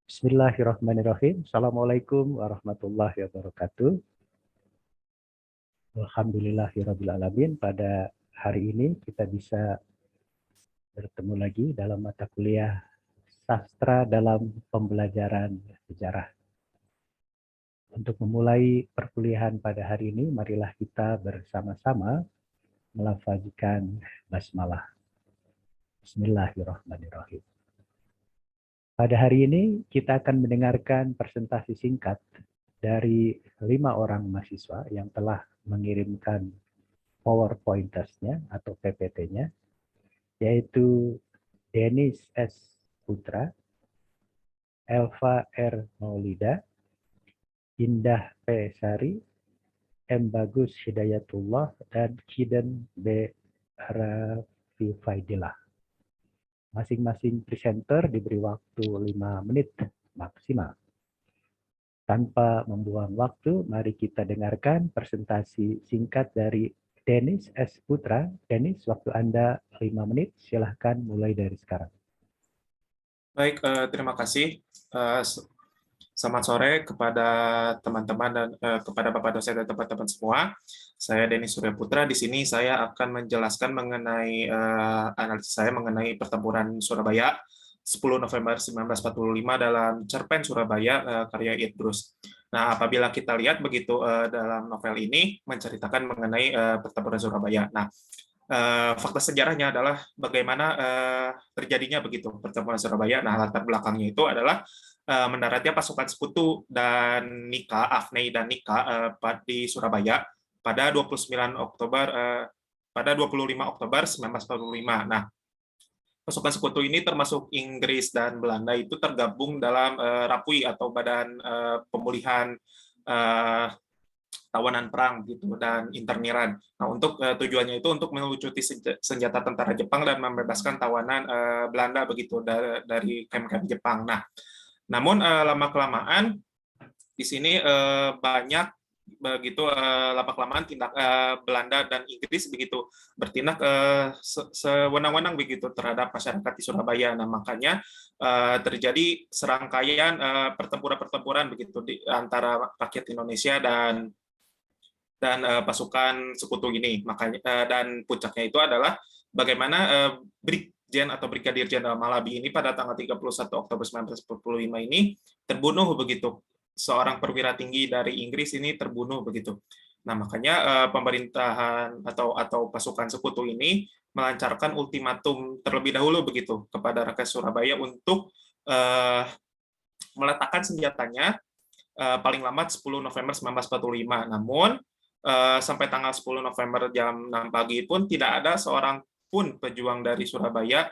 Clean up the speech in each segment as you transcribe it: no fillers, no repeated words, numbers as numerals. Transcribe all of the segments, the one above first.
Bismillahirrahmanirrahim. Assalamualaikum warahmatullahi wabarakatuh. Alhamdulillahirrabbilalamin. Pada hari ini kita bisa bertemu lagi dalam mata kuliah sastra dalam pembelajaran sejarah. Untuk memulai perkuliahan pada hari ini, marilah kita bersama-sama melafazkan basmalah. Bismillahirrahmanirrahim. Pada hari ini kita akan mendengarkan presentasi singkat dari 5 orang mahasiswa yang telah mengirimkan PowerPointers-nya atau PPT-nya, yaitu Denis S. Putra, Elva R. Maulida, Indah P. Sari, M. Bagus Hidayatullah, dan Kiden B. Rafifaidillah. Masing-masing presenter diberi waktu 5 menit maksimal. Tanpa membuang waktu, mari kita dengarkan presentasi singkat dari Denis S. Putra. Denis, waktu Anda 5 menit, silahkan mulai dari sekarang. Baik, terima kasih. Selamat sore kepada teman-teman dan kepada Bapak dosen dan teman-teman semua. Saya Denis Surya Putra. Di sini saya akan menjelaskan mengenai analisis saya mengenai pertempuran Surabaya 10 November 1945 dalam cerpen Surabaya karya Idrus. Nah, apabila kita lihat begitu dalam novel ini menceritakan mengenai pertempuran Surabaya. Nah, fakta sejarahnya adalah bagaimana terjadinya begitu pertempuran Surabaya. Nah, latar belakangnya itu adalah mendaratnya pasukan sekutu dan Nika, Afnei dan Nika di Surabaya pada 29 Oktober pada 25 Oktober 1945. Nah, pasukan sekutu ini termasuk Inggris dan Belanda itu tergabung dalam RAPUI atau Badan Pemulihan tawanan perang gitu dan interniran. Nah, untuk tujuannya itu untuk melucuti senjata tentara Jepang dan membebaskan tawanan Belanda begitu dari kem-kem Jepang. Nah, namun lama-kelamaan di sini banyak begitu lama-kelamaan tindak Belanda dan Inggris begitu bertindak sewenang-wenang begitu terhadap masyarakat di Surabaya. Nah, makanya terjadi serangkaian pertempuran-pertempuran begitu di antara rakyat Indonesia dan pasukan sekutu ini. Makanya dan puncaknya itu adalah bagaimana Brigjen atau Brigadir Jenderal Malabi ini pada tanggal 31 Oktober 1945 ini terbunuh begitu. Seorang perwira tinggi dari Inggris ini terbunuh begitu. Nah, makanya pemerintahan atau pasukan sekutu ini melancarkan ultimatum terlebih dahulu begitu kepada rakyat Surabaya untuk meletakkan senjatanya paling lambat 10 November 1945. Namun sampai tanggal 10 November jam 6 pagi pun tidak ada seorang pun pejuang dari Surabaya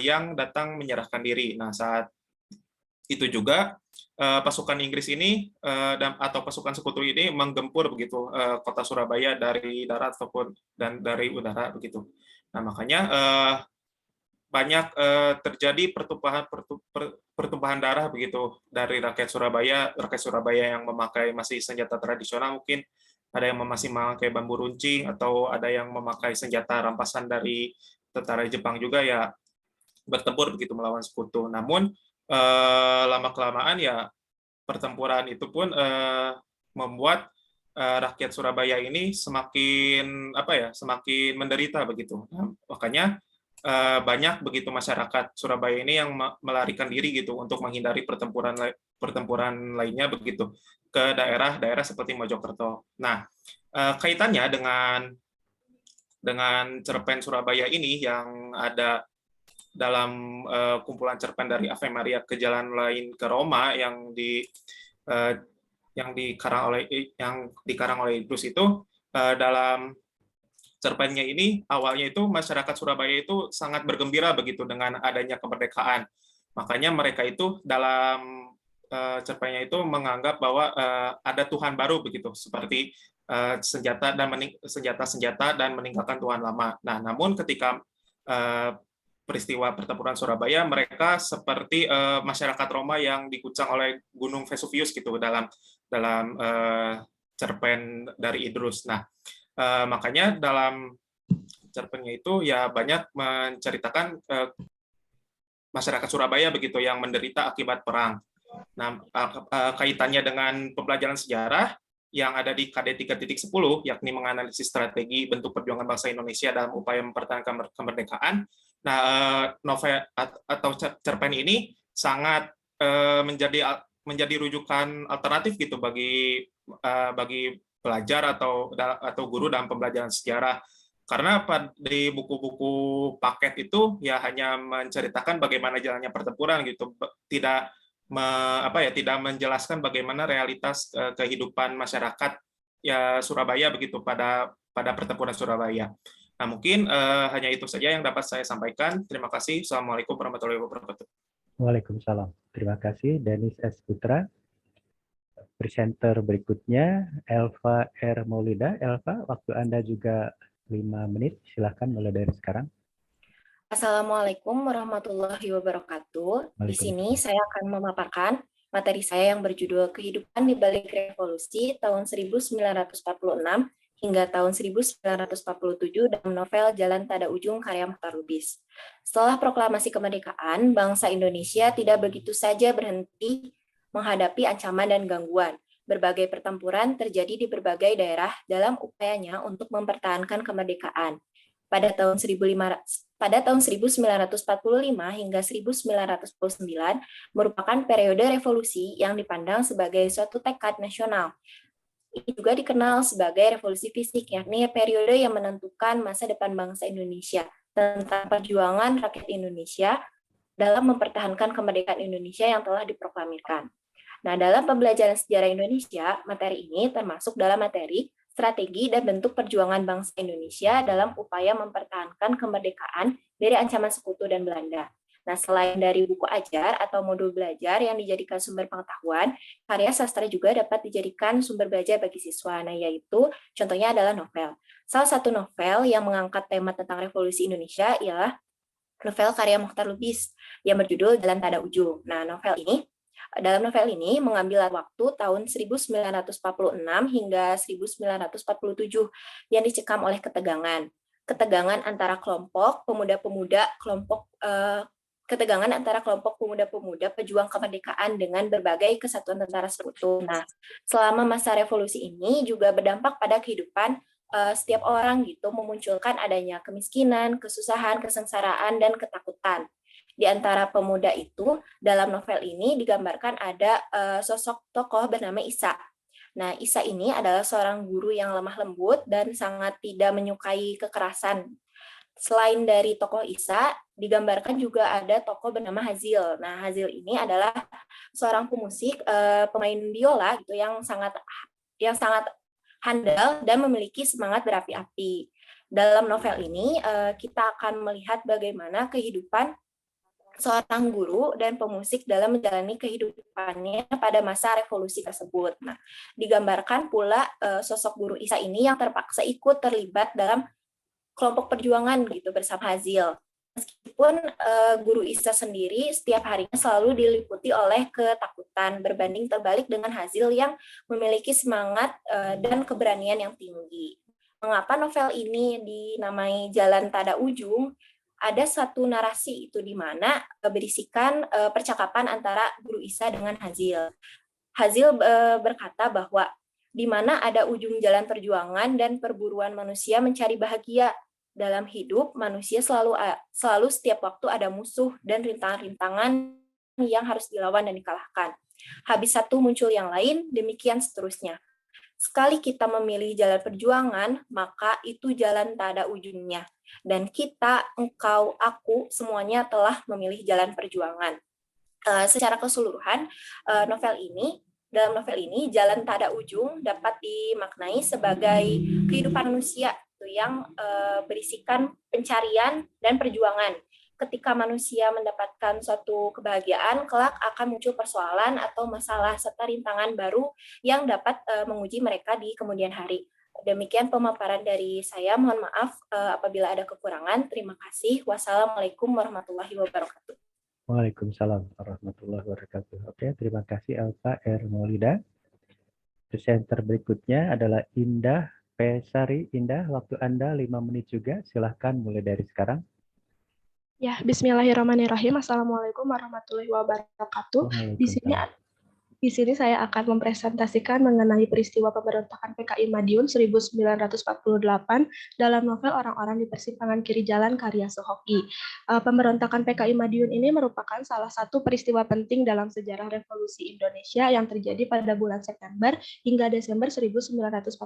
yang datang menyerahkan diri. Nah, saat itu juga pasukan Inggris ini atau pasukan sekutu ini menggempur begitu kota Surabaya dari darat ataupun dan dari udara begitu. Nah, makanya banyak terjadi pertumpahan darah begitu dari rakyat Surabaya yang memakai masih senjata tradisional, mungkin ada yang masih memakai bambu runcing atau ada yang memakai senjata rampasan dari tentara Jepang juga ya bertempur begitu melawan sekutu. Namun lama-kelamaan ya pertempuran itu pun membuat rakyat Surabaya ini semakin menderita begitu. Nah, makanya banyak begitu masyarakat Surabaya ini yang melarikan diri gitu untuk menghindari pertempuran lainnya begitu ke daerah-daerah seperti Mojokerto. Nah, kaitannya dengan cerpen Surabaya ini yang ada dalam kumpulan cerpen dari Ave Maria ke Jalan Lain ke Roma yang dikarang oleh Idrus itu dalam cerpennya ini awalnya itu masyarakat Surabaya itu sangat bergembira begitu dengan adanya kemerdekaan. Makanya mereka itu dalam cerpennya itu menganggap bahwa ada Tuhan baru begitu, seperti senjata-senjata dan meninggalkan Tuhan lama. Nah, namun ketika peristiwa pertempuran Surabaya, mereka seperti masyarakat Roma yang diguncang oleh Gunung Vesuvius gitu dalam cerpen dari Idrus. Nah, makanya dalam cerpennya itu ya banyak menceritakan masyarakat Surabaya begitu yang menderita akibat perang. Nah, kaitannya dengan pembelajaran sejarah yang ada di KD 3.10, yakni menganalisis strategi bentuk perjuangan bangsa Indonesia dalam upaya mempertahankan kemerdekaan. Nah, novel atau cerpen ini sangat menjadi rujukan alternatif gitu bagi pelajar atau guru dalam pembelajaran sejarah. Karena di buku-buku paket itu ya hanya menceritakan bagaimana jalannya pertempuran gitu, tidak menjelaskan bagaimana realitas kehidupan masyarakat ya Surabaya begitu pada pertempuran Surabaya. Nah, mungkin hanya itu saja yang dapat saya sampaikan. Terima kasih. Assalamualaikum warahmatullahi wabarakatuh. Waalaikumsalam. Terima kasih Denis S. Putra. Presenter berikutnya Elva R. Maulida. Elva, waktu Anda juga 5 menit. Silahkan mulai dari sekarang. Assalamualaikum warahmatullahi wabarakatuh. Di sini Waalaikumsalam. saya akan memaparkan materi saya yang berjudul Kehidupan di Balik Revolusi tahun 1946 hingga tahun 1947 dalam novel Jalan Tak Ada Ujung karya Muchtar Lubis. Setelah proklamasi kemerdekaan, bangsa Indonesia tidak begitu saja berhenti menghadapi ancaman dan gangguan. Berbagai pertempuran terjadi di berbagai daerah dalam upayanya untuk mempertahankan kemerdekaan. Pada tahun 1945 hingga 1949 merupakan periode revolusi yang dipandang sebagai suatu tekad nasional. Ini juga dikenal sebagai revolusi fisik, yakni periode yang menentukan masa depan bangsa Indonesia tentang perjuangan rakyat Indonesia dalam mempertahankan kemerdekaan Indonesia yang telah diproklamirkan. Nah, dalam pembelajaran sejarah Indonesia, materi ini termasuk dalam materi strategi dan bentuk perjuangan bangsa Indonesia dalam upaya mempertahankan kemerdekaan dari ancaman sekutu dan Belanda. Nah, selain dari buku ajar atau modul belajar yang dijadikan sumber pengetahuan, karya sastra juga dapat dijadikan sumber belajar bagi siswa. Nah, yaitu contohnya adalah novel. Salah satu novel yang mengangkat tema tentang revolusi Indonesia ialah novel karya Muchtar Lubis yang berjudul Jalan Tak Ada Ujung. Nah, dalam novel ini mengambil waktu tahun 1946 hingga 1947 yang dicekam oleh ketegangan. Ketegangan antara kelompok pemuda-pemuda pejuang kemerdekaan dengan berbagai kesatuan tentara sekutu. Nah, selama masa revolusi ini juga berdampak pada kehidupan setiap orang gitu, memunculkan adanya kemiskinan, kesusahan, kesengsaraan, dan ketakutan. Di antara pemuda itu, dalam novel ini digambarkan ada sosok tokoh bernama Isa. Nah, Isa ini adalah seorang guru yang lemah lembut dan sangat tidak menyukai kekerasan. Selain dari tokoh Isa, digambarkan juga ada tokoh bernama Hazil. Nah, Hazil ini adalah seorang pemusik, pemain biola gitu yang sangat handal dan memiliki semangat berapi-api. Dalam novel ini, kita akan melihat bagaimana kehidupan seorang guru dan pemusik dalam menjalani kehidupannya pada masa revolusi tersebut. Nah, digambarkan pula sosok guru Isa ini yang terpaksa ikut terlibat dalam kelompok perjuangan gitu bersama Hazil. Meskipun guru Isa sendiri setiap harinya selalu diliputi oleh ketakutan berbanding terbalik dengan Hazil yang memiliki semangat dan keberanian yang tinggi. Mengapa novel ini dinamai Jalan Tak Ada Ujung? Ada satu narasi itu di mana berisikan percakapan antara guru Isa dengan Hazil. Hazil berkata bahwa di mana ada ujung jalan perjuangan dan perburuan manusia mencari bahagia dalam hidup, manusia selalu setiap waktu ada musuh dan rintangan-rintangan yang harus dilawan dan dikalahkan. Habis satu muncul yang lain, demikian seterusnya. Sekali kita memilih jalan perjuangan, maka itu jalan tak ada ujungnya. Dan kita, engkau, aku, semuanya telah memilih jalan perjuangan. Secara keseluruhan, dalam novel ini, Jalan Tak Ada Ujung dapat dimaknai sebagai kehidupan manusia yang berisikan pencarian dan perjuangan. Ketika manusia mendapatkan suatu kebahagiaan, kelak akan muncul persoalan atau masalah serta rintangan baru yang dapat menguji mereka di kemudian hari. Demikian pemaparan dari saya. Mohon maaf apabila ada kekurangan. Terima kasih. Wassalamualaikum warahmatullahi wabarakatuh. Waalaikumsalam warahmatullahi wabarakatuh. Oke, terima kasih Elva R. Maulida. Presenter berikutnya adalah Indah P. Sari. Indah, waktu Anda 5 menit juga. Silahkan mulai dari sekarang. Ya, bismillahirrahmanirrahim. Assalamualaikum warahmatullahi wabarakatuh. Di sini Waalaikumsalam. Di sini saya akan mempresentasikan mengenai peristiwa pemberontakan PKI Madiun 1948 dalam novel Orang-orang di Persimpangan Kiri Jalan karya Sohoki. Pemberontakan PKI Madiun ini merupakan salah satu peristiwa penting dalam sejarah revolusi Indonesia yang terjadi pada bulan September hingga Desember 1948.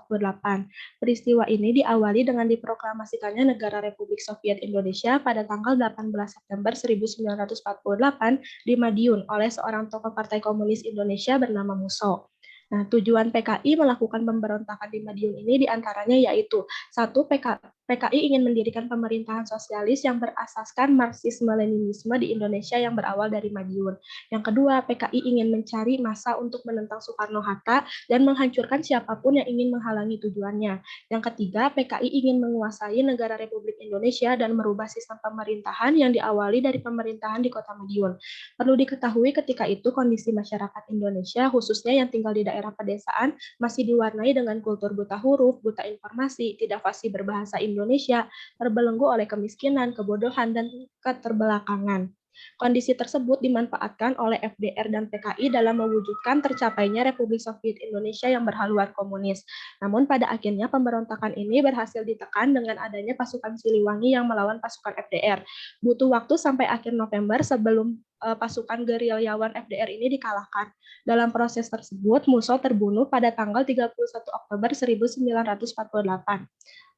Peristiwa ini diawali dengan diproklamasikannya Negara Republik Soviet Indonesia pada tanggal 18 September 1948 di Madiun oleh seorang tokoh Partai Komunis Indonesia bernama Musso. Nah, tujuan PKI melakukan pemberontakan di Madiun ini diantaranya yaitu satu, PKI ingin mendirikan pemerintahan sosialis yang berasaskan Marxisme-Leninisme di Indonesia yang berawal dari Madiun. Yang kedua, PKI ingin mencari massa untuk menentang Soekarno-Hatta dan menghancurkan siapapun yang ingin menghalangi tujuannya. Yang ketiga, PKI ingin menguasai negara Republik Indonesia dan merubah sistem pemerintahan yang diawali dari pemerintahan di Kota Madiun. Perlu diketahui ketika itu kondisi masyarakat Indonesia, khususnya yang tinggal di daerah pedesaan, masih diwarnai dengan kultur buta huruf, buta informasi, tidak fasih berbahasa Indonesia, terbelenggu oleh kemiskinan, kebodohan, dan keterbelakangan. Kondisi tersebut dimanfaatkan oleh FDR dan PKI dalam mewujudkan tercapainya Republik Soviet Indonesia yang berhaluan komunis. Namun pada akhirnya pemberontakan ini berhasil ditekan dengan adanya pasukan Siliwangi yang melawan pasukan FDR. Butuh waktu sampai akhir November sebelum pasukan gerilyawan FDR ini dikalahkan. Dalam proses tersebut, Musso terbunuh pada tanggal 31 Oktober 1948.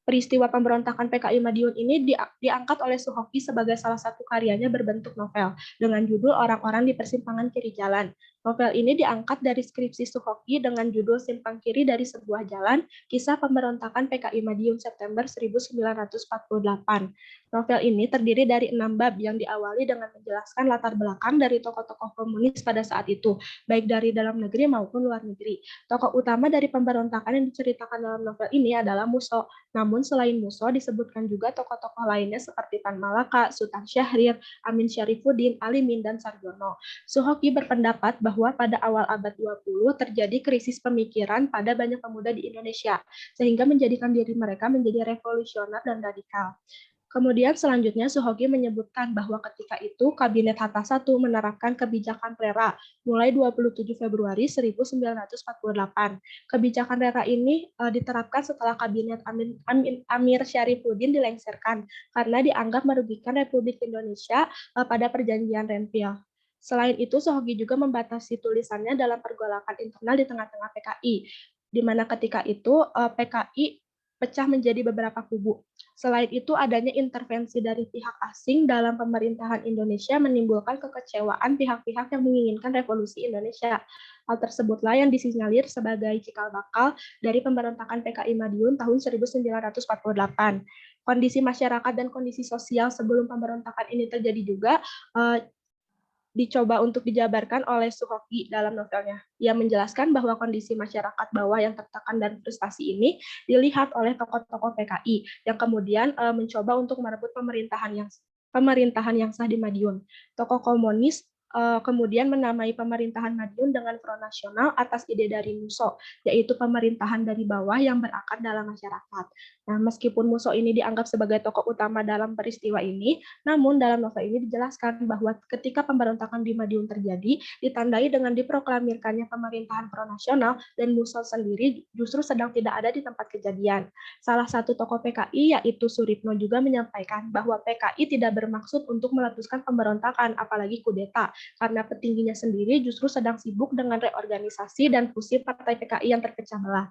Peristiwa pemberontakan PKI Madiun ini diangkat oleh Sohoki sebagai salah satu karyanya berbentuk novel dengan judul Orang-orang di Persimpangan Kiri Jalan. Novel ini diangkat dari skripsi Sohoki dengan judul Simpang Kiri dari Sebuah Jalan, Kisah Pemberontakan PKI Madiun September 1948. Novel ini terdiri dari 6 bab yang diawali dengan menjelaskan latar belakang dari tokoh-tokoh komunis pada saat itu, baik dari dalam negeri maupun luar negeri. Tokoh utama dari pemberontakan yang diceritakan dalam novel ini adalah Musso. Namun selain Musso disebutkan juga tokoh-tokoh lainnya seperti Tan Malaka, Sultan Syahrir, Amin Syarifuddin, Alimin, dan Sarjono. Sohoki berpendapat bahwa pada awal abad 20 terjadi krisis pemikiran pada banyak pemuda di Indonesia, sehingga menjadikan diri mereka menjadi revolusioner dan radikal. Kemudian selanjutnya Sohoki menyebutkan bahwa ketika itu Kabinet Hatta I menerapkan kebijakan RERA mulai 27 Februari 1948. Kebijakan RERA ini diterapkan setelah Kabinet Amir Syarifuddin dilengsarkan karena dianggap merugikan Republik Indonesia pada perjanjian Renville. Selain itu, Sohoki juga membatasi tulisannya dalam pergolakan internal di tengah-tengah PKI, di mana ketika itu PKI pecah menjadi beberapa kubu. Selain itu, adanya intervensi dari pihak asing dalam pemerintahan Indonesia menimbulkan kekecewaan pihak-pihak yang menginginkan revolusi Indonesia. Hal tersebutlah yang disinyalir sebagai cikal bakal dari pemberontakan PKI Madiun tahun 1948. Kondisi masyarakat dan kondisi sosial sebelum pemberontakan ini terjadi juga dicoba untuk dijabarkan oleh Sohoki dalam novelnya. Ia menjelaskan bahwa kondisi masyarakat bawah yang tertekan dan frustasi ini dilihat oleh tokoh-tokoh PKI yang kemudian mencoba untuk merebut pemerintahan yang sah di Madiun. Tokoh komunis kemudian menamai pemerintahan Madiun dengan Front Nasional atas ide dari Musso, yaitu pemerintahan dari bawah yang berakar dalam masyarakat. Nah, meskipun Musso ini dianggap sebagai tokoh utama dalam peristiwa ini, namun dalam novel ini dijelaskan bahwa ketika pemberontakan di Madiun terjadi, ditandai dengan diproklamirkannya pemerintahan Front Nasional dan Musso sendiri justru sedang tidak ada di tempat kejadian. Salah satu tokoh PKI yaitu Suripno juga menyampaikan bahwa PKI tidak bermaksud untuk meletuskan pemberontakan, apalagi kudeta, karena petingginya sendiri justru sedang sibuk dengan reorganisasi dan fusi partai PKI yang terpecah belah.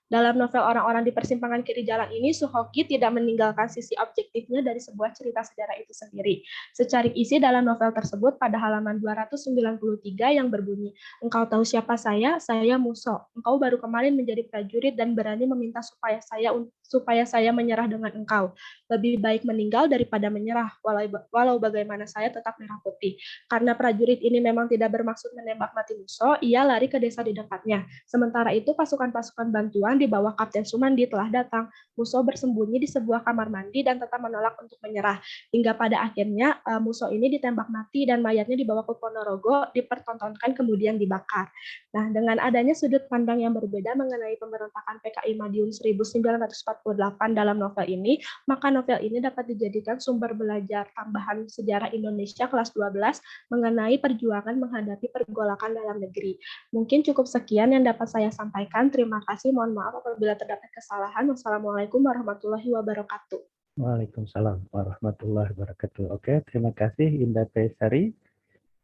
Dalam novel Orang-orang di Persimpangan Kiri Jalan ini, Sohoki tidak meninggalkan sisi objektifnya dari sebuah cerita sejarah itu sendiri. Secara isi dalam novel tersebut pada halaman 293 yang berbunyi, "Engkau tahu siapa saya? Saya Musso. Engkau baru kemarin menjadi prajurit dan berani meminta supaya saya menyerah dengan engkau. Lebih baik meninggal daripada menyerah, walau bagaimana saya tetap merah putih. Karena prajurit ini memang tidak bermaksud menembak mati Musso, ia lari ke desa di dekatnya. Sementara itu pasukan-pasukan bantuan di bawah Kapten Sumandi telah datang. Muso bersembunyi di sebuah kamar mandi dan tetap menolak untuk menyerah. Hingga pada akhirnya Muso ini ditembak mati dan mayatnya dibawa ke Ponorogo, dipertontonkan kemudian dibakar. Nah, dengan adanya sudut pandang yang berbeda mengenai pemberontakan PKI Madiun 1948 dalam novel ini, maka novel ini dapat dijadikan sumber belajar tambahan sejarah Indonesia kelas 12 mengenai perjuangan menghadapi pergolakan dalam negeri. Mungkin cukup sekian yang dapat saya sampaikan. Terima kasih. Mohon maaf apabila terdapat kesalahan. Wassalamualaikum warahmatullahi wabarakatuh. Waalaikumsalam warahmatullahi wabarakatuh. Oke, terima kasih Indah Pesari.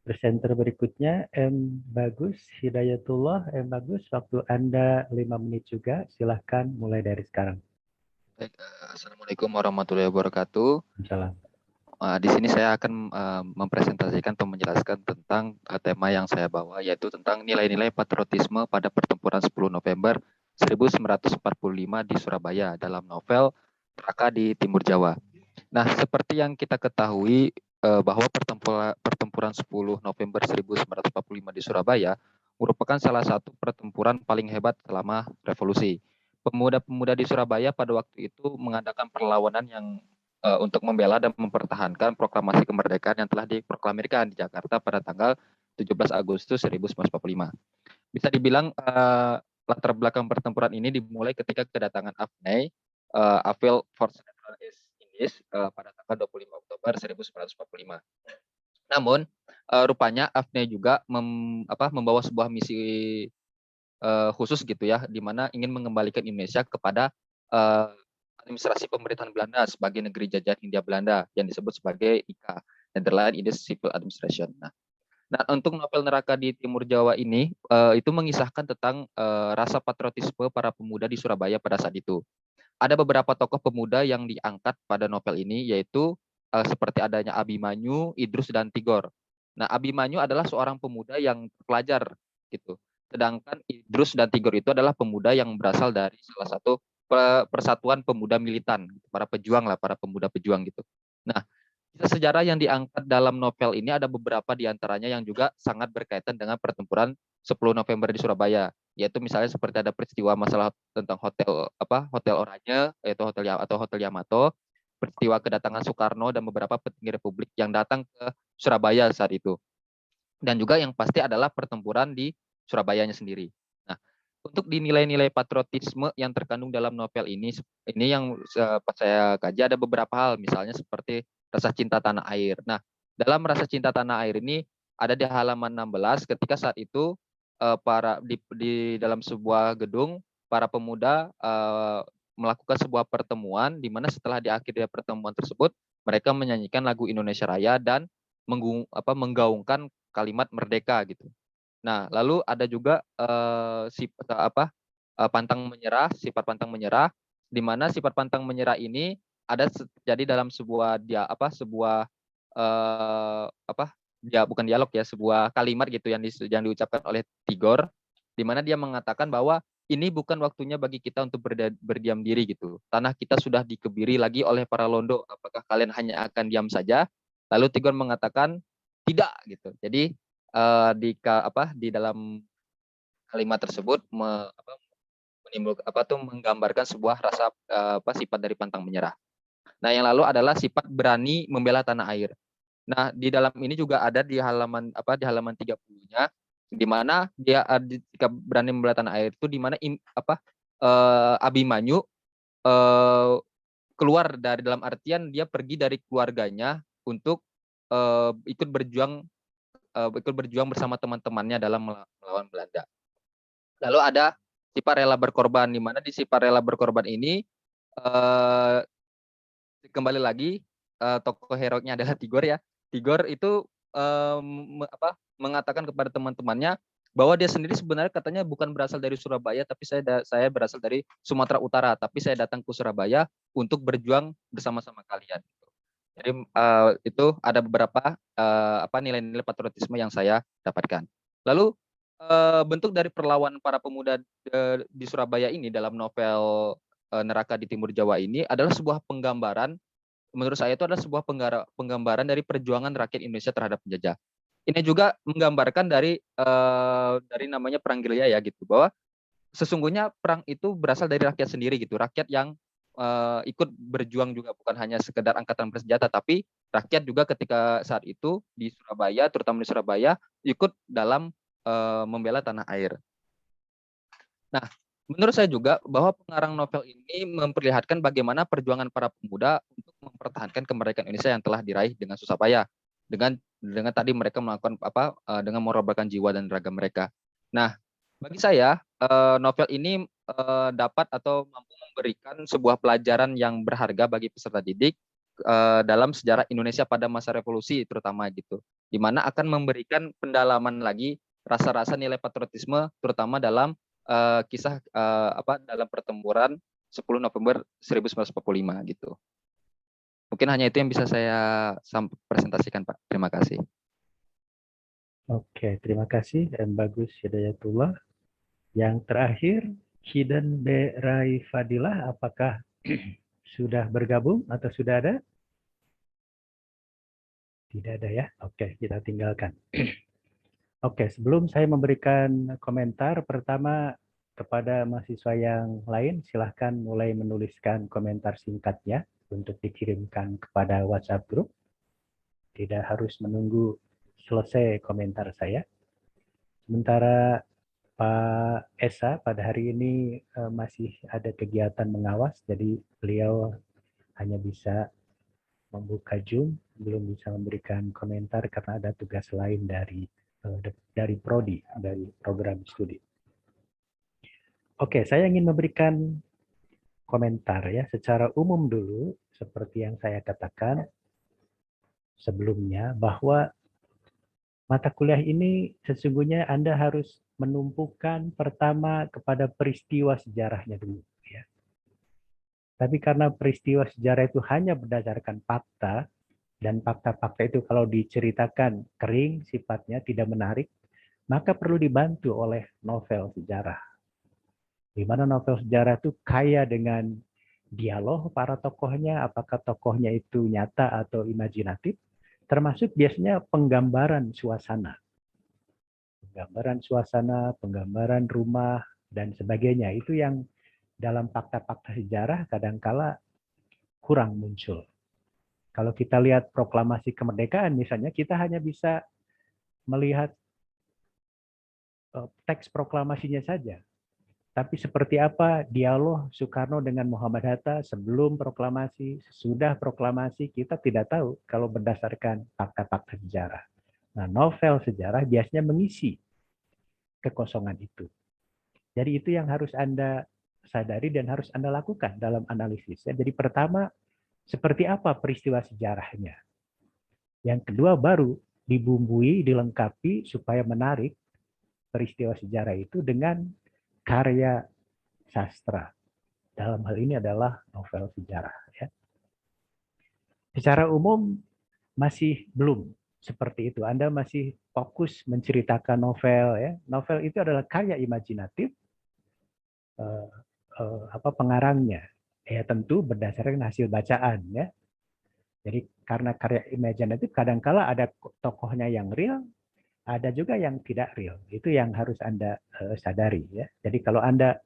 Presenter berikutnya M. Bagus Hidayatullah. M. Bagus, waktu Anda 5 menit juga. Silahkan mulai dari sekarang. Baik, Assalamualaikum warahmatullahi wabarakatuh. Salam. Di sini saya akan mempresentasikan atau menjelaskan tentang tema yang saya bawa, yaitu tentang nilai-nilai patriotisme pada pertempuran 10 November 1945 di Surabaya dalam novel Neraka di Timur Jawa. Nah, seperti yang kita ketahui bahwa pertempuran 10 November 1945 di Surabaya merupakan salah satu pertempuran paling hebat selama revolusi. Pemuda-pemuda di Surabaya pada waktu itu mengadakan perlawanan yang untuk membela dan mempertahankan proklamasi kemerdekaan yang telah diproklamirkan di Jakarta pada tanggal 17 Agustus 1945. Bisa dibilang latar belakang pertempuran ini dimulai ketika kedatangan Afney, Avil Force Central East Indies pada tanggal 25 Oktober 1945. Namun rupanya Afney juga membawa sebuah misi khusus gitu ya, di mana ingin mengembalikan Indonesia kepada administrasi pemerintahan Belanda sebagai negeri jajahan Hindia Belanda yang disebut sebagai NICA, Netherlands Indies Civil Administration. Nah, untuk novel Neraka di Timur Jawa ini itu mengisahkan tentang rasa patriotisme para pemuda di Surabaya pada saat itu. Ada beberapa tokoh pemuda yang diangkat pada novel ini, yaitu seperti adanya Abimanyu, Idrus, dan Tigor. Nah, Abimanyu adalah seorang pemuda yang pelajar gitu. Sedangkan Idrus dan Tigor itu adalah pemuda yang berasal dari salah satu persatuan pemuda militan, para pejuang lah, para pemuda pejuang gitu. Nah, kisah sejarah yang diangkat dalam novel ini ada beberapa di antaranya yang juga sangat berkaitan dengan pertempuran 10 November di Surabaya, yaitu misalnya seperti ada peristiwa masalah tentang hotel Oranye, yaitu hotel Yamato, peristiwa kedatangan Soekarno dan beberapa petinggi Republik yang datang ke Surabaya saat itu. Dan juga yang pasti adalah pertempuran di Surabayanya sendiri. Nah, untuk dinilai-nilai patriotisme yang terkandung dalam novel ini yang saya kaji ada beberapa hal, misalnya seperti rasa cinta tanah air. Nah, dalam rasa cinta tanah air ini ada di halaman 16 ketika saat itu di dalam sebuah gedung para pemuda melakukan sebuah pertemuan di mana setelah diakhiri pertemuan tersebut mereka menyanyikan lagu Indonesia Raya dan menggaungkan kalimat merdeka gitu. Nah, lalu ada juga sifat pantang menyerah, di mana sifat pantang menyerah ini ada terjadi dalam sebuah bukan dialog ya, sebuah kalimat gitu yang diucapkan oleh Tigor, di mana dia mengatakan bahwa ini bukan waktunya bagi kita untuk berdiam diri gitu. Tanah kita sudah dikebiri lagi oleh para londo. Apakah kalian hanya akan diam saja? Lalu Tigor mengatakan tidak gitu. Jadi di dalam kalimat tersebut menggambarkan sebuah rasa sifat dari pantang menyerah. Nah, yang lalu adalah sifat berani membela tanah air. Nah, di dalam ini juga ada di halaman 30-nya di mana dia jika berani membela tanah air itu di mana Abimanyu keluar dari, dalam artian dia pergi dari keluarganya untuk ikut berjuang bersama teman-temannya dalam melawan Belanda. Lalu ada sifat rela berkorban, di mana di sifat rela berkorban ini kembali lagi tokoh hero-nya adalah Tigor ya. Tigor itu mengatakan kepada teman-temannya bahwa dia sendiri sebenarnya katanya bukan berasal dari Surabaya, tapi saya berasal dari Sumatera Utara, tapi saya datang ke Surabaya untuk berjuang bersama-sama kalian. Jadi itu ada beberapa nilai-nilai patriotisme yang saya dapatkan. Lalu bentuk dari perlawanan para pemuda di Surabaya ini dalam novel Neraka di Timur Jawa ini adalah sebuah penggambaran, menurut saya itu adalah sebuah penggambaran dari perjuangan rakyat Indonesia terhadap penjajah. Ini juga menggambarkan dari namanya perang gerilya ya gitu, bahwa sesungguhnya perang itu berasal dari rakyat sendiri gitu, rakyat yang ikut berjuang juga, bukan hanya sekedar angkatan bersenjata, tapi rakyat juga ketika saat itu di Surabaya, terutama di Surabaya, ikut dalam membela tanah air. Nah, menurut saya juga bahwa pengarang novel ini memperlihatkan bagaimana perjuangan para pemuda untuk mempertahankan kemerdekaan Indonesia yang telah diraih dengan susah payah, dengan tadi mereka melakukan dengan mengorbankan jiwa dan raga mereka. Nah, bagi saya novel ini dapat atau mampu memberikan sebuah pelajaran yang berharga bagi peserta didik dalam sejarah Indonesia pada masa revolusi terutama gitu, di mana akan memberikan pendalaman lagi rasa-rasa nilai patriotisme terutama dalam kisah dalam pertempuran 10 November 1945 gitu. Mungkin hanya itu yang bisa saya presentasikan, Pak. Terima kasih. Oke, terima kasih Bagus Hidayatullah. Yang terakhir, Kidan B. Rai Fadilah, apakah sudah bergabung atau sudah ada? Tidak ada ya? Oke, kita tinggalkan. Oke, sebelum saya memberikan komentar, pertama kepada mahasiswa yang lain, silahkan mulai menuliskan komentar singkatnya untuk dikirimkan kepada WhatsApp group. Tidak harus menunggu selesai komentar saya. Sementara Pak Esa pada hari ini masih ada kegiatan mengawas, jadi beliau hanya bisa membuka Zoom, belum bisa memberikan komentar karena ada tugas lain dari Prodi, dari program studi. Oke, saya ingin memberikan komentar ya secara umum dulu, seperti yang saya katakan sebelumnya, bahwa mata kuliah ini sesungguhnya Anda harus menumpukan pertama kepada peristiwa sejarahnya dulu. Ya. Tapi karena peristiwa sejarah itu hanya berdasarkan fakta, dan fakta-fakta itu kalau diceritakan kering sifatnya, tidak menarik, maka perlu dibantu oleh novel sejarah. Di mana novel sejarah itu kaya dengan dialog para tokohnya, apakah tokohnya itu nyata atau imajinatif, termasuk biasanya penggambaran suasana. Penggambaran suasana, penggambaran rumah, dan sebagainya. Itu yang dalam fakta-fakta sejarah kadangkala kurang muncul. Kalau kita lihat proklamasi kemerdekaan misalnya, kita hanya bisa melihat teks proklamasinya saja. Tapi seperti apa dialog Soekarno dengan Muhammad Hatta sebelum proklamasi, sesudah proklamasi, kita tidak tahu kalau berdasarkan fakta-fakta sejarah. Nah, novel sejarah biasanya mengisi kekosongan itu. Jadi itu yang harus Anda sadari dan harus Anda lakukan dalam analisis. Jadi pertama, seperti apa peristiwa sejarahnya. Yang kedua baru dibumbui, dilengkapi supaya menarik peristiwa sejarah itu dengan karya sastra. Dalam hal ini adalah novel sejarah. Ya. Secara umum masih belum seperti itu. Anda masih fokus menceritakan novel. Ya. Novel itu adalah karya imajinatif pengarangnya. Ya tentu berdasarkan hasil bacaan. Ya. Jadi karena karya imajinatif kadangkala ada tokohnya yang real, ada juga yang tidak real. Itu yang harus Anda sadari. Ya. Jadi kalau Anda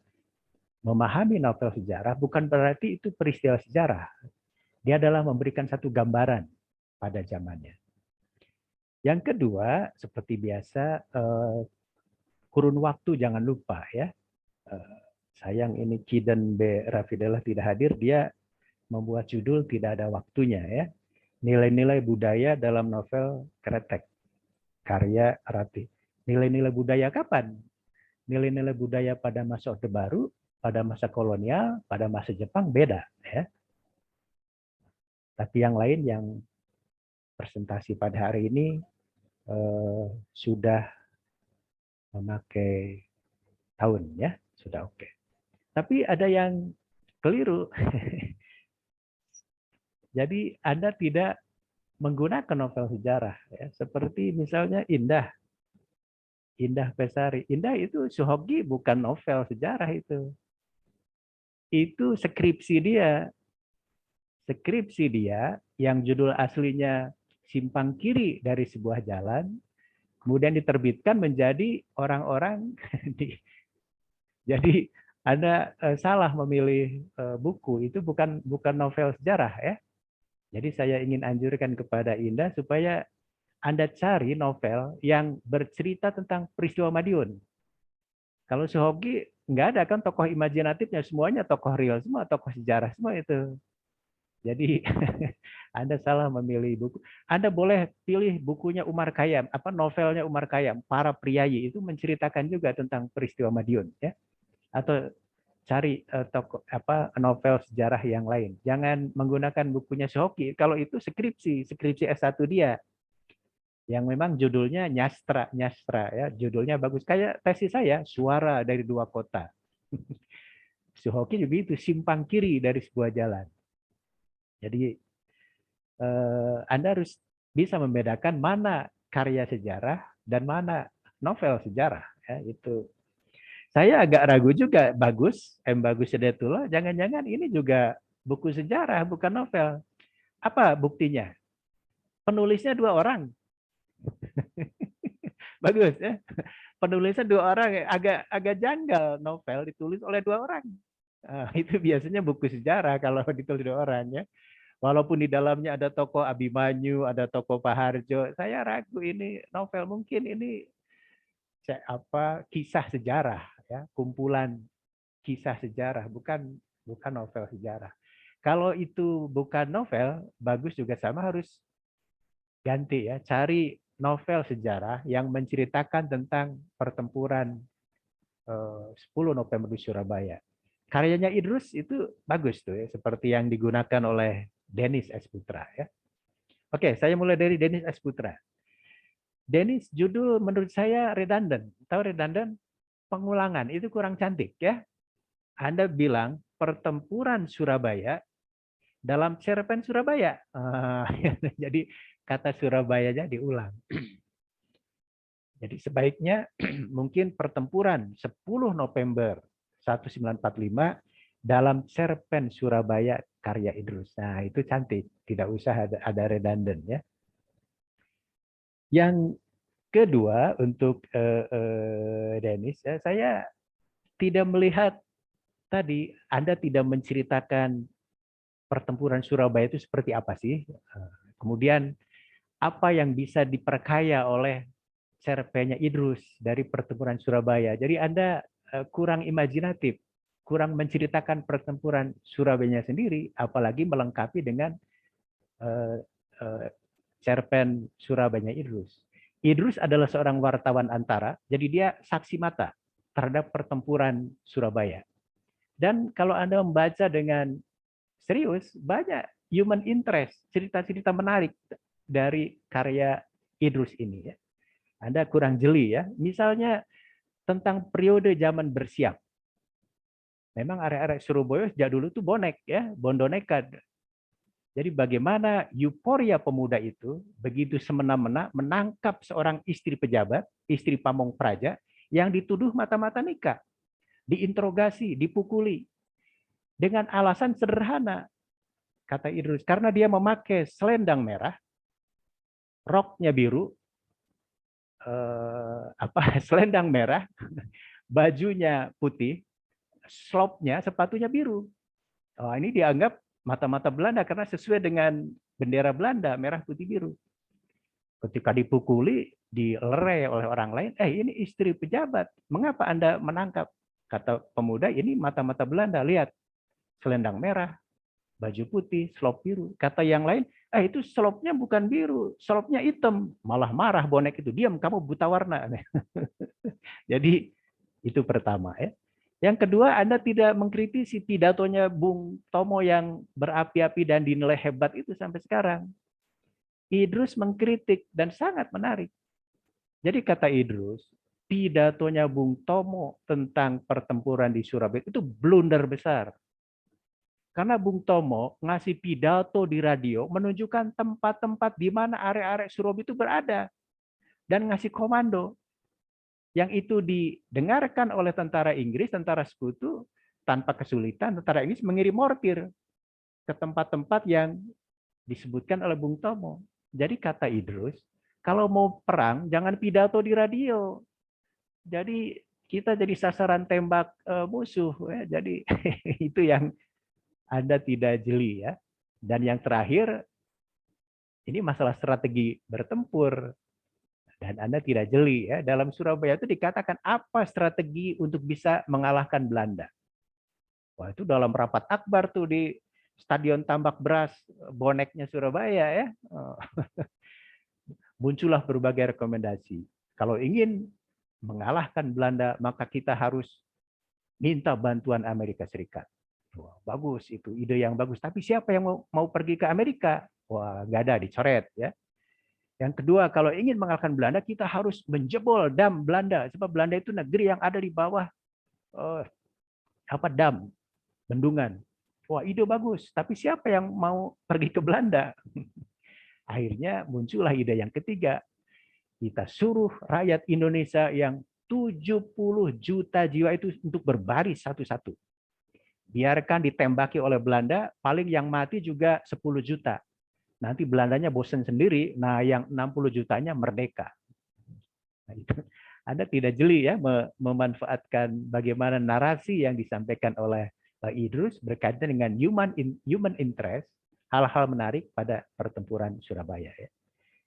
memahami novel sejarah bukan berarti itu peristiwa sejarah. Dia adalah memberikan satu gambaran pada zamannya. Yang kedua, seperti biasa, kurun waktu jangan lupa ya. Sayang ini Kidan B. Rafidellah tidak hadir, dia membuat judul tidak ada waktunya ya. Nilai-nilai budaya dalam novel Kretek, karya Rati. Nilai-nilai budaya kapan? Nilai-nilai budaya pada masa Orde Baru, pada masa kolonial, pada masa Jepang beda ya. Tapi yang lain yang presentasi pada hari ini sudah memakai tahun ya, sudah oke. Tapi ada yang keliru. Jadi Anda tidak menggunakan novel sejarah ya, seperti misalnya Indah Pesari. Indah itu Sohoki bukan novel sejarah itu. Itu skripsi dia. Skripsi dia yang judul aslinya Simpang Kiri dari Sebuah Jalan, kemudian diterbitkan menjadi orang-orang Jadi Anda salah memilih buku, itu bukan novel sejarah ya. Jadi saya ingin anjurkan kepada Indah supaya Anda cari novel yang bercerita tentang peristiwa Madiun. Kalau Suhoki nggak ada kan tokoh imajinatifnya, semuanya tokoh real semua, tokoh sejarah semua itu. Jadi Anda salah memilih buku. Anda boleh pilih bukunya Umar Khayyam, novelnya Umar Khayyam, Para Priayi, itu menceritakan juga tentang peristiwa Madiun ya. Atau cari novel sejarah yang lain. Jangan menggunakan bukunya Suhoki. Kalau itu skripsi S1 dia. Yang memang judulnya nyastra ya, judulnya bagus. Kayak tesis saya, Suara dari Dua Kota. Suhoki juga itu simpang kiri dari sebuah jalan. Jadi Anda harus bisa membedakan mana karya sejarah dan mana novel sejarah. Ya, itu. Saya agak ragu juga, Bagus Hidayatullah, jangan-jangan ini juga buku sejarah, bukan novel. Apa buktinya? Penulisnya 2 orang. Bagus ya. Penulisnya 2 orang, agak janggal novel ditulis oleh 2 orang. Itu biasanya buku sejarah kalau ditulis 2 orang ya. Walaupun di dalamnya ada tokoh Abimanyu, ada tokoh Pak Harjo, saya ragu ini novel, mungkin ini kisah sejarah ya, kumpulan kisah sejarah, bukan novel sejarah. Kalau itu bukan novel, Bagus juga sama harus ganti ya, cari novel sejarah yang menceritakan tentang pertempuran 10 November di Surabaya. Karyanya Idrus itu bagus tuh ya, seperti yang digunakan oleh Dennis S. Putra ya. Oke, saya mulai dari Dennis S. Putra. Dennis judul menurut saya redundant. Tahu redundant? Pengulangan, itu kurang cantik ya. Anda bilang pertempuran Surabaya dalam cerpen Surabaya. Jadi kata Surabayanya diulang. Jadi sebaiknya mungkin pertempuran 10 November 1945 dalam cerpen Surabaya karya Idrus. Nah, itu cantik. Tidak usah ada redundant ya. Yang kedua untuk Dennis, saya tidak melihat tadi Anda tidak menceritakan pertempuran Surabaya itu seperti apa sih? Kemudian apa yang bisa diperkaya oleh cerpennya Idrus dari pertempuran Surabaya. Jadi Anda kurang imajinatif, kurang menceritakan pertempuran Surabaya sendiri, apalagi melengkapi dengan cerpen Surabaya Idrus. Idrus adalah seorang wartawan antara, jadi dia saksi mata terhadap pertempuran Surabaya. Dan kalau Anda membaca dengan serius, banyak human interest, cerita-cerita menarik dari karya Idrus ini ya. Anda kurang jeli ya. Misalnya tentang periode zaman bersiap. Memang arek-arek Surabaya sejak dulu tuh bonek ya, bondonekad. Jadi bagaimana euforia pemuda itu begitu semena-mena menangkap seorang istri pejabat, istri pamong praja yang dituduh mata-mata nikah, diinterogasi, dipukuli dengan alasan sederhana, kata Idrus, karena dia memakai selendang merah, roknya biru, selendang merah, bajunya putih, slopnya, sepatunya biru. Oh, ini dianggap mata-mata Belanda karena sesuai dengan bendera Belanda, merah putih biru. Ketika dipukuli, dilerai oleh orang lain, ini istri pejabat, mengapa Anda menangkap? Kata pemuda, ini mata-mata Belanda, lihat, selendang merah, baju putih, slop biru. Kata yang lain, itu slopnya bukan biru, slopnya hitam. Malah marah bonek itu, diam, kamu buta warna. Jadi itu pertama ya. Yang kedua, Anda tidak mengkritisi pidatonya Bung Tomo yang berapi-api dan dinilai hebat itu sampai sekarang. Idrus mengkritik dan sangat menarik. Jadi kata Idrus, pidatonya Bung Tomo tentang pertempuran di Surabaya itu blunder besar. Karena Bung Tomo ngasih pidato di radio menunjukkan tempat-tempat di mana arek-arek Surabaya itu berada. Dan ngasih komando. Yang itu didengarkan oleh tentara Inggris, tentara sekutu, tanpa kesulitan, tentara Inggris mengirim mortir ke tempat-tempat yang disebutkan oleh Bung Tomo. Jadi kata Idrus, kalau mau perang, jangan pidato di radio. Jadi kita jadi sasaran tembak musuh ya. Jadi itu yang Anda tidak jeli ya. Dan yang terakhir, ini masalah strategi bertempur dan Anda tidak jeli ya. Dalam Surabaya itu dikatakan apa strategi untuk bisa mengalahkan Belanda. Wah, itu dalam rapat akbar tuh di Stadion Tambak Beras, boneknya Surabaya ya. Muncullah berbagai rekomendasi. Kalau ingin mengalahkan Belanda, maka kita harus minta bantuan Amerika Serikat. Wah, bagus itu, ide yang bagus. Tapi siapa yang mau pergi ke Amerika? Wah, nggak ada, dicoret ya. Yang kedua, kalau ingin mengalahkan Belanda, kita harus menjebol dam Belanda. Sebab Belanda itu negeri yang ada di bawah dam, bendungan. Wah, ide bagus. Tapi siapa yang mau pergi ke Belanda? Akhirnya muncullah ide yang ketiga. Kita suruh rakyat Indonesia yang 70 juta jiwa itu untuk berbaris satu-satu. Biarkan ditembaki oleh Belanda, paling yang mati juga 10 juta. Nanti Belandanya bosan sendiri, nah yang 60 jutanya merdeka. Nah, itu. Anda tidak jeli ya memanfaatkan bagaimana narasi yang disampaikan oleh Pak Idrus berkaitan dengan human interest, hal-hal menarik pada pertempuran Surabaya. Ya.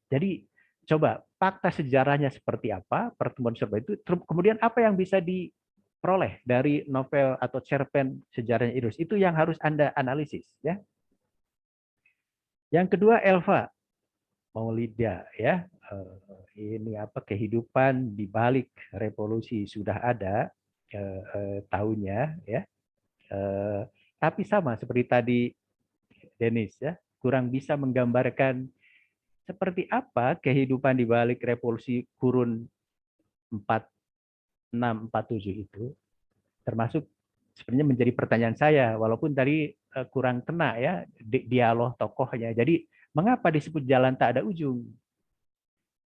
Jadi coba fakta sejarahnya seperti apa pertemuan Surabaya itu, kemudian apa yang bisa diperoleh dari novel atau cerpen sejarahnya Idrus, itu yang harus Anda analisis. Ya. Yang kedua, Elva Maulida ya. Ini apa kehidupan di balik revolusi sudah ada tahunnya ya. Tapi sama seperti tadi Denis ya, kurang bisa menggambarkan seperti apa kehidupan di balik revolusi kurun 46-47 itu, termasuk sebenarnya menjadi pertanyaan saya, walaupun tadi kurang kena ya dialog tokohnya. Jadi mengapa disebut jalan tak ada ujung?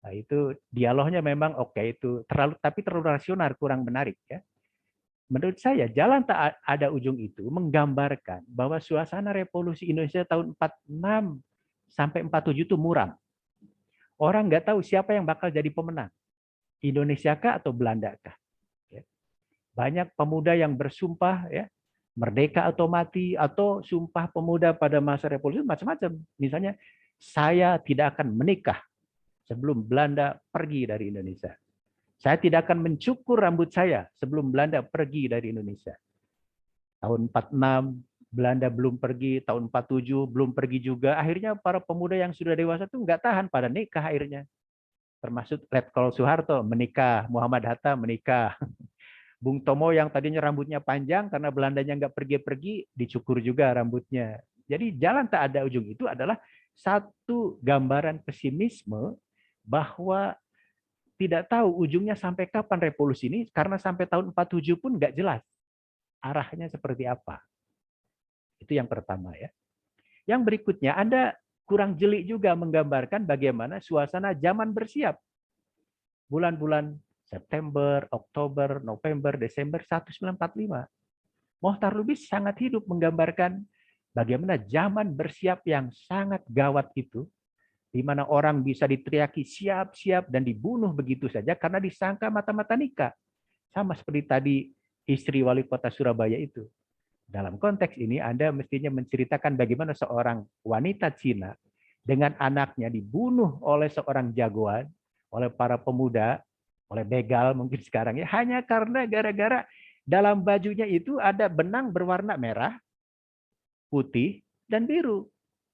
Nah, itu dialognya memang oke, itu terlalu rasional, kurang menarik ya. Menurut saya jalan tak ada ujung itu menggambarkan bahwa suasana revolusi Indonesia tahun 46 sampai 47 itu muram. Orang nggak tahu siapa yang bakal jadi pemenang. Indonesia kah atau Belanda kah? Banyak pemuda yang bersumpah ya, merdeka atau mati, atau sumpah pemuda pada masa revolusi macam-macam. Misalnya, saya tidak akan menikah sebelum Belanda pergi dari Indonesia. Saya tidak akan mencukur rambut saya sebelum Belanda pergi dari Indonesia. Tahun 46 Belanda belum pergi, tahun 47 belum pergi juga. Akhirnya para pemuda yang sudah dewasa itu nggak tahan pada nikah akhirnya. Termasuk Letkol Soeharto menikah, Muhammad Hatta menikah. Bung Tomo yang tadinya rambutnya panjang karena Belandanya nggak pergi-pergi, dicukur juga rambutnya. Jadi jalan tak ada ujung itu adalah satu gambaran pesimisme bahwa tidak tahu ujungnya sampai kapan revolusi ini, karena sampai tahun 47 pun nggak jelas arahnya seperti apa. Itu yang pertama ya. Yang berikutnya, Anda kurang jeli juga menggambarkan bagaimana suasana zaman bersiap. Bulan-bulan September, Oktober, November, Desember 1945. Mohtar Lubis sangat hidup menggambarkan bagaimana zaman bersiap yang sangat gawat itu, di mana orang bisa diteriaki siap-siap dan dibunuh begitu saja karena disangka mata-mata nikah. Sama seperti tadi istri wali kota Surabaya itu. Dalam konteks ini Anda mestinya menceritakan bagaimana seorang wanita Cina dengan anaknya dibunuh oleh seorang jagoan, oleh para pemuda, oleh begal mungkin sekarang ya, hanya karena gara-gara dalam bajunya itu ada benang berwarna merah, putih, dan biru.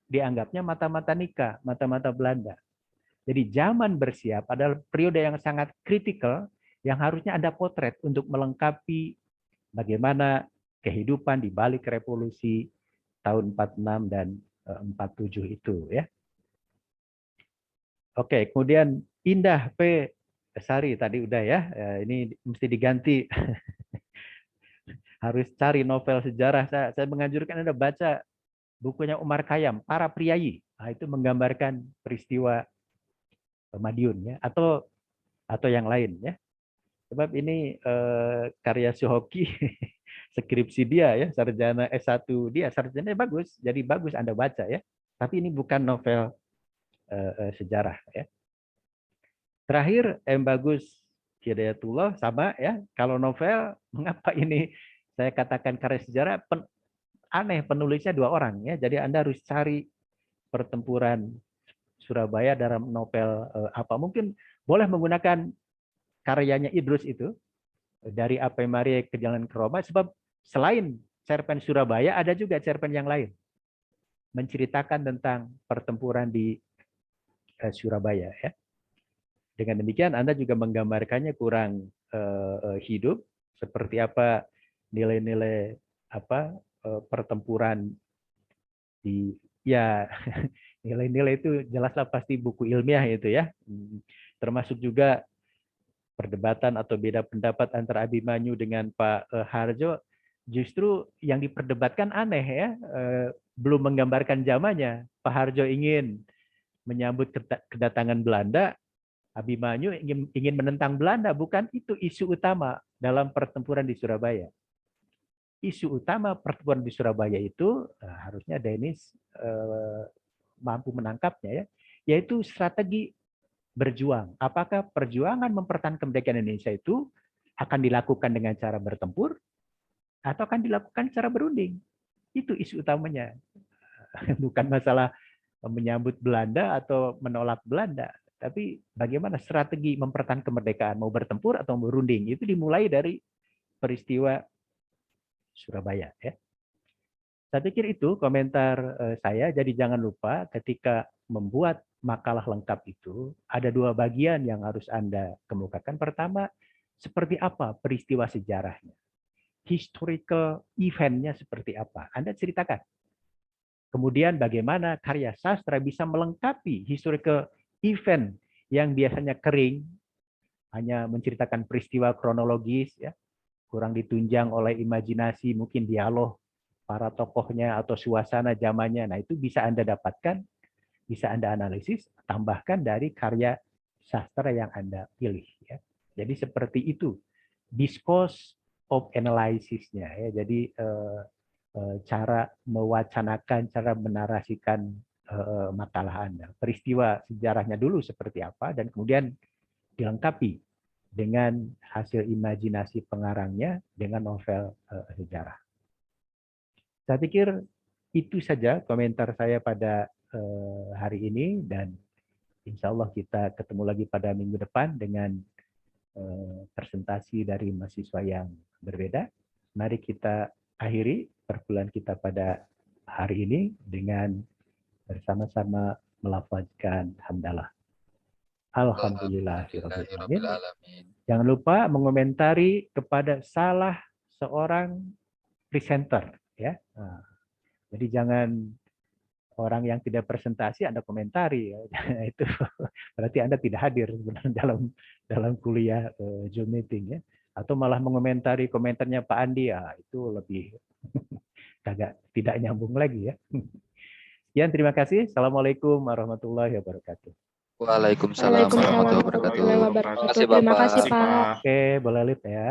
Dianggapnya mata-mata nikah, mata-mata Belanda. Jadi zaman bersiap adalah periode yang sangat kritikal yang harusnya ada potret untuk melengkapi bagaimana kehidupan di balik revolusi tahun 46 dan 47 itu ya. Oke, kemudian Indah P. Sari tadi udah ya. Ini mesti diganti. Harus cari novel sejarah. Saya menganjurkan Anda baca bukunya Umar Khayyam, Para Priayi. Nah, itu menggambarkan peristiwa Madiun ya, atau yang lain ya. Sebab ini karya Sohoki, skripsi dia ya, sarjana S1 dia, sarjana bagus, jadi bagus Anda baca ya. Tapi ini bukan novel sejarah ya. Terakhir, Bagus Hidayatullah sama ya. Kalau novel, mengapa ini saya katakan karya sejarah aneh, penulisnya 2 orang ya. Jadi Anda harus cari pertempuran Surabaya dalam novel apa. Mungkin boleh menggunakan karyanya Idrus itu, dari Ave Maria ke Jalan ke Roma, sebab selain cerpen Surabaya ada juga cerpen yang lain menceritakan tentang pertempuran di Surabaya ya. Dengan demikian Anda juga menggambarkannya kurang hidup, seperti apa nilai-nilai apa pertempuran di ya nilai-nilai itu jelaslah pasti buku ilmiah itu ya. Termasuk juga perdebatan atau beda pendapat antara Abimanyu dengan Pak Harjo, justru yang diperdebatkan aneh ya, belum menggambarkan zamannya. Pak Harjo ingin menyambut kedatangan Belanda, Abimanyu ingin menentang Belanda, bukan itu isu utama dalam pertempuran di Surabaya. Isu utama pertempuran di Surabaya itu harusnya Dennis mampu menangkapnya ya, yaitu strategi berjuang. Apakah perjuangan mempertahankan kemerdekaan Indonesia itu akan dilakukan dengan cara bertempur atau akan dilakukan secara berunding? Itu isu utamanya. Bukan masalah menyambut Belanda atau menolak Belanda, tapi bagaimana strategi mempertahankan kemerdekaan, mau bertempur atau berunding. Itu dimulai dari peristiwa Surabaya ya. Saya pikir itu komentar saya. Jadi jangan lupa ketika membuat makalah lengkap itu ada 2 bagian yang harus Anda kemukakan. Pertama, seperti apa peristiwa sejarahnya, historical event-nya seperti apa, Anda ceritakan. Kemudian bagaimana karya sastra bisa melengkapi historical event yang biasanya kering, hanya menceritakan peristiwa kronologis, ya, kurang ditunjang oleh imajinasi, mungkin dialog para tokohnya atau suasana zamannya. Nah, itu bisa Anda dapatkan, bisa Anda analisis, tambahkan dari karya sastra yang Anda pilih. Ya. Jadi seperti itu, discourse of analysis-nya. Ya. Jadi cara mewacanakan, cara menarasikan makalah Anda. Peristiwa sejarahnya dulu seperti apa, dan kemudian dilengkapi dengan hasil imajinasi pengarangnya dengan novel sejarah. Saya pikir itu saja komentar saya pada hari ini, dan insya Allah kita ketemu lagi pada minggu depan dengan presentasi dari mahasiswa yang berbeda. Mari kita akhiri perkuliahan kita pada hari ini dengan bersama-sama melafazkan hamdalah. Alhamdulillahirabbil alamin. Jangan lupa mengomentari kepada salah seorang presenter ya. Nah, jadi jangan orang yang tidak presentasi Anda komentari ya. Itu berarti Anda tidak hadir dalam kuliah Zoom meeting ya. Atau malah mengomentari komentarnya Pak Andi, ya itu lebih tidak nyambung lagi ya. Sekian, terima kasih. Assalamualaikum warahmatullahi wabarakatuh. Waalaikumsalam warahmatullahi wabarakatuh. Terima kasih Bapak. Oke, boleh lihat ya.